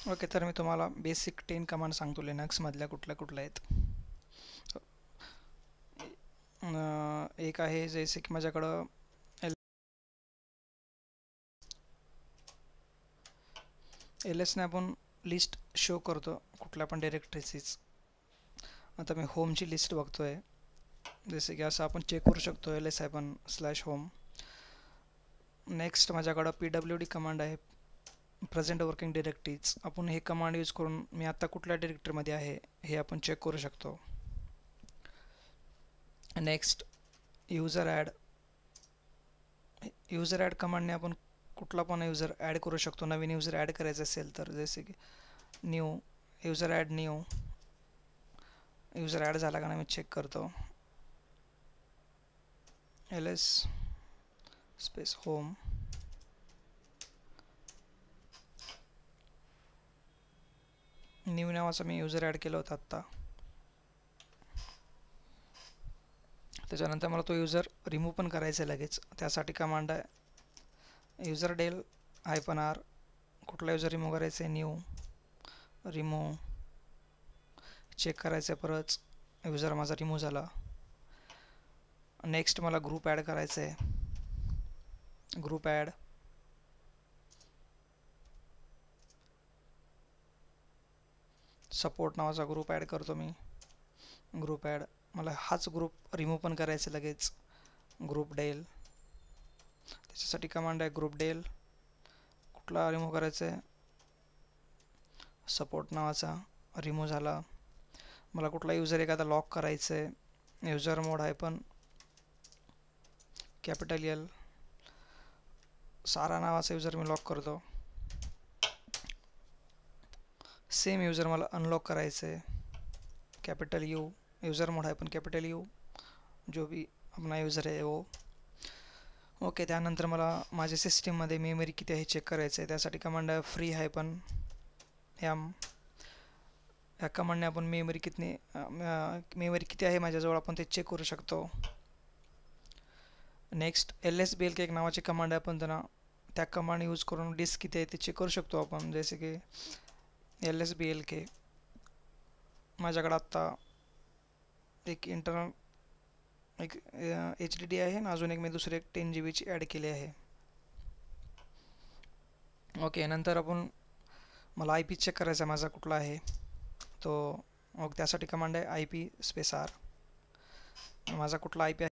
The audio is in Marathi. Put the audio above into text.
ओके, तर मी तुम्हाला बेसिक 10 कमांड सांगतो लिनक्समधल्या कुठल्या कुठल्या आहेत. एक आहे जसे की माझ्याकडं एलएसने आपण लिस्ट शो करतो कुठल्या पण डिरेक्टरीचीच. आता मी होमची लिस्ट बघतोय, जसे की असं आपण चेक करू शकतो एल एस आपण स्लॅश होम. नेक्स्ट माझ्याकडं PWD कमांड आहे, प्रेझेंट वर्किंग डिरेक्टरीज. आपण हे कमांड यूज करून मी आता कुठल्या डिरेक्टरीमध्ये आहे हे आपण चेक करू शकतो. नेक्स्ट यूजर ॲड कमांडने आपण कुठला पण यूजर ॲड करू शकतो. नवीन यूजर ॲड करायचं असेल तर, जसे की न्यू न्यू यूजर ॲड झाला का नाही मी चेक करतो. ls स्पेस होम, न्यू नावाचा मी यूजर ॲड केलं होतं आत्ता. त्याच्यानंतर मला तो यूजर रिमूव्ह पण करायचा आहे लगेच. त्यासाठी कमांड आहे यूजर डेल -r. कुठला यूजर रिमूव्ह करायचा आहे, न्यू रिमूव्ह. चेक करायचं आहे परत, यूजर माझा रिमूव्ह झाला. नेक्स्ट मला ग्रुप ॲड करायचं आहे, ग्रुप ॲड. सपोर्ट नावाचा ग्रुप ॲड करतो मी. ग्रुप ॲड, मला हाच ग्रुप रिमूव्ह पण करायचं लगेच, ग्रुप डेल. त्याच्यासाठी कमांड आहे ग्रुप डेल. कुठला रिमूव्ह करायचं आहे, सपोर्ट नावाचा, रिमूव्ह झाला. मला कुठला यूजर एखादा लॉक करायचं आहे, यूजर मोड आहे पण कॅपिटल एल. सारा नावाचा यूजर मी लॉक करतो. सेम यूजर मला अनलॉक करायचं आहे, कॅपिटल यू. यूजर मोड आहे पण कॅपिटल यू, जो भी अपना यूजर आहे वो. ओके, त्यानंतर मला माझ्या सिस्टीममध्ये मेमरी किती आहे चेक करायचं आहे. त्यासाठी कमांड आहे फ्री आहे पण एम. या कमांडने आपण मेमरी किती आहे माझ्याजवळ आपण ते चेक करू शकतो. नेक्स्ट LSBLK एक नावाची कमांड आहे, आपण त्या कमांड यूज करून डिस्क किती आहे ते चेक करू शकतो आपण. जसे की LSBLK माझ्याकडे आत्ता एक इंटरनल एक HDD आहे आणि अजून एक मी दुसरी एक 10 GB ची ॲड केली आहे. ओके, नंतर मला IP चेक करायचा माझा कुठला आहे तो. त्यासाठी कमांड आहे IP स्पेस R. माझा कुठला IP आहे